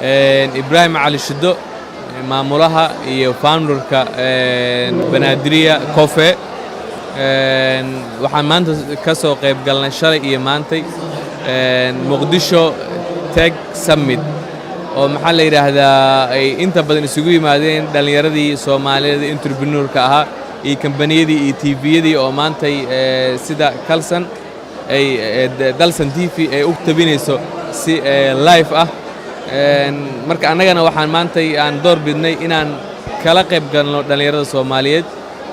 إبراهيم علي شدو maamulaha iyo founderka Banadiriya Coffee waxaan maanta ka soo qayb galnay shalay iyo maantay Muqdisho Tech Summit oo maxaa la yiraahdaa ay inta badan isugu yimaadeen dhalinyaradii Soomaaliyeed entrepreneurka ahaa iyo kambaniyadii iyo TV-yadii oo maantay sida Kalsan ay Dalsan TV ay u tabinayso si live ah marka annagana waxaan maantay aan door bidnay inaan kala qayb galno dhalinyarada Soomaaliyeed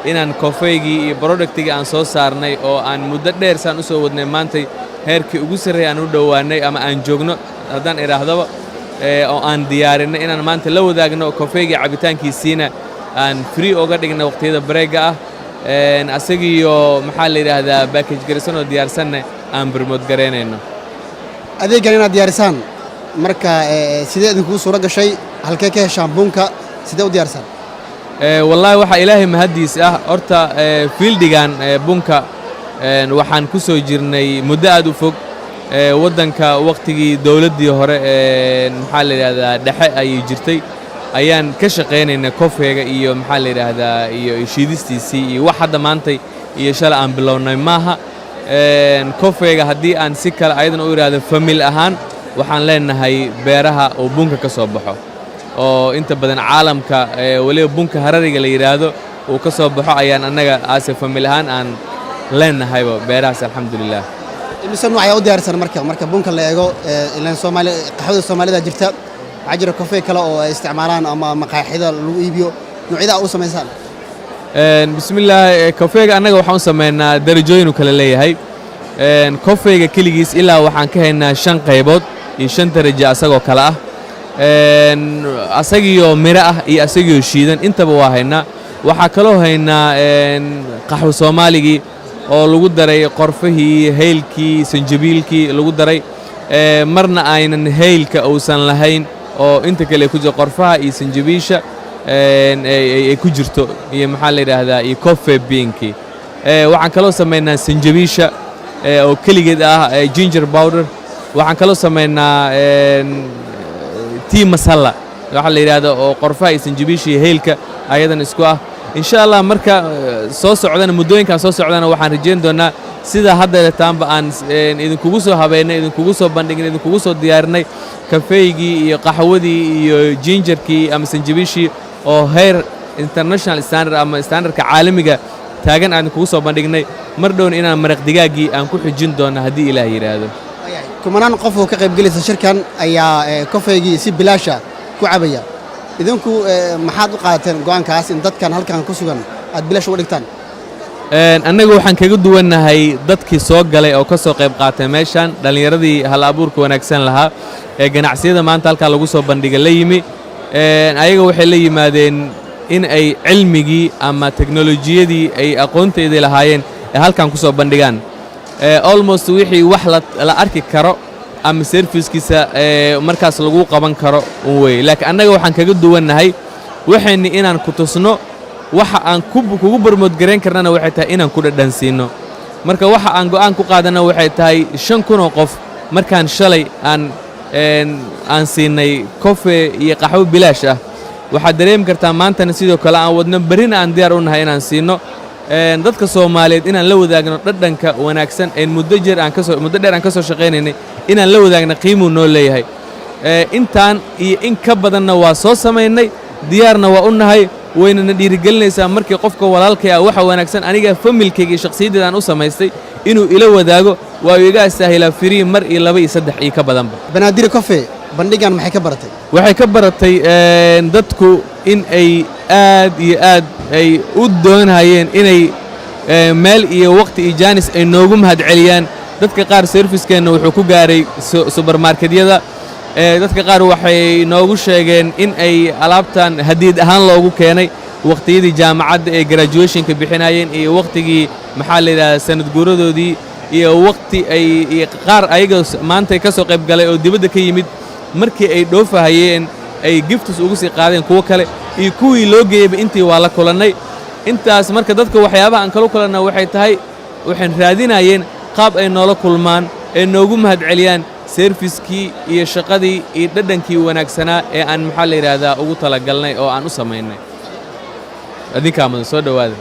inaan coffee-gii iyo productiga aan soo saarnay oo aan muddo dheer saan u soo wadnay maantay heerkii ugu sarreeyay aan u dhowaanay ama aan joogno haddaan iraahdaba oo aan diyaarinay inaan maanta la wadaagno coffee-gii cabitaankiisiina aan free uga dhigno waqtiyada break-ga ah asagiyo maxaa la yiraahdaa package garaysan oo diyaarsanna aan promote gareynayno adeegan inaad diyaarisaan marka sidee idinku suura gashay halkee ka heshaan bunka sidee u diyaarsan wallahi waxa ilaahay mahadiis ah horta fieldigan bunka waxaan ku soo jirnay muddo aad u fog wadanka waqtigii dawladdii hore maxaa la yiraahdaa dhexe ay jirtay ayaan ka shaqeynaynaa coffee-ga iyo maxaa la yiraahdaa iyo shiidistiisii iyo wax hadda maantay iyo shalay aan bilownay maaha coffee-ga haddii aan si kale ayadana u yiraahdo family ahaan waxaan leenahay beeraha oo bunka ka soo baxo oo inta badan caalamka waliba bunka harariga la yiraahdo uu ka soo baxo ayaan annaga aase family ahaan aan leenahayba beerahaas alxamdulilah imise nooc ayaa u diyaarsan marka bunka la eego ilaan Soomaali qaxwada Soomaalida jirta waxaa jira coffee kale oo ay isticmaalaan ama maqaaxida lagu iibiyo noocyada u sameeyaan bismillah coffee-ga annaga waxaan u sameeynaa darajooyin kala leeyahay coffee-ga kaligiis ilaa waxaan ka haynaa 5 qaybood iyo 5 darajo asagoo kala ah asagiyo miro ah iyo asagiyo shiidan intaba waa haynaa waxaa kaloo haynaa qaxwo Soomaaligi oo lagu daray qorfihii heelkii sanjabiilkii lagu daray marna aynan heelka uusan lahayn oo inta kale ku jiro qorfaha iyo sanjabiisha ay ku jirto iyo maxaa la yiraahdaa iyo coffee bean-ki waxaan kaloo sameeynaa sanjabiisha oo kaligeed ah ginger powder waxaan kaloo sameeynaa tea masala waxa la yiraahdo oo qorfaha iyo sanjabiisha iyo heelka ayadan isku ah insha Allah marka soo socdana muddooyinka soo socdana waxaan rajeyn doonaa sida hadda taanba aan idinkugu soo habeynay idinkugu soo bandhignay idinkugu soo diyaarinay kafeegii iyo qaxwadii iyo gingerkii ama sanjabiishii oo heer international standard ama standardka caalamiga taagan aan kugu soo bandhignay mar dhown inaan maraq digaagii aan ku xijin doono haddii Ilaahay yiraahdo kumanaan qof oo ka qayb galaysa shirkan ayaa coffee-gii si bilaasha ku cabaya idinku maxaad u qaateen go'aankaas in dadkan halkan ku sugan aad bilaash uga dhigtaan annaga waxaan kaga duwanahay dadkii soo galay oo ka soo qayb qaatay meeshan dhalinyaradii hal abuurka wanaagsan lahaa ee ganacsiyada maanta halka lagu soo bandhigay la yimi ayaga waxay la yimaadeen in ay cilmigii ama teknolojiyadii ay aqoonteedii lahaayeen ee halkan ku soo bandhigaan almost wixii wax la arki karo ama servicekiisa markaas lagu qaban karo way laakiin annaga waxaan kaga duwanahay waxaan inaan ku tusno waxa aan kugu barmood gareyn karnana waxay tahay inaan ku dhadhansiino marka waxa aan go'aan ku qaadana waxay tahay 5,000 oo qof markaan shalay aan siinay coffee iyo qaxwo bilaash ah waxa dareem kartaa maantana sidoo kale aan wadno barina aan diyaar u nahay inaan siino dadka Soomaaliyeed inaan la wadaagno dhadhanka wanaagsan ee muddo dheer aan ka soo shaqeynaynay inaan la wadaagno qiimo noo leeyahay intaan iyo in ka badanna waa soo sameynay diyaarna waa u nahay wayna dhiirigelinaysaa markii qofka walaalkay ah waxa wanaagsan aniga familkayga iyo shakhsiyadeeda aan u samaystay inuu ila wadaago waa iga astaahilaa free mar iyo 2 iyo 3 iyo ka badanba Banadiriya Coffee bandhigan maxay ka baratay waxay ka baratay dadku in ay aad iyo aad ay u doonayeen inay meel iyo waqti iyo jaanis ay noogu mahad celiyaan dadka qaar servicekeena wuxuu ku gaaray supermarketyada dadka qaar waxay noogu sheegeen in ay alaabtan hadiid ahaan loogu keenay waqtiyadii jaamacadda ee graduationka bixinayeen iyo waqtigii maxaa la yiraahdaa sanad guuradoodii iyo waqti ay qaar ayaga maanta ka soo qayb galay oo dibadda ka yimid markii ay dhoofahayeen ay gifts ugu sii qaadeen kuwa kale iyo kuwii loo geeyay intii waa la kulanay intaas marka dadka waxyaabaha aan kala kulanay waxay tahay waxaan raadinayeen qaab ay noola kulmaan ee noogu mahad celiyaan service-kii iyo shaqadii iyo dhadhankii wanaagsanaa ee aan maxaa la yidhaahdaa ugu talagalnay oo aan u samaynay adinkaa mudan soo dhowaada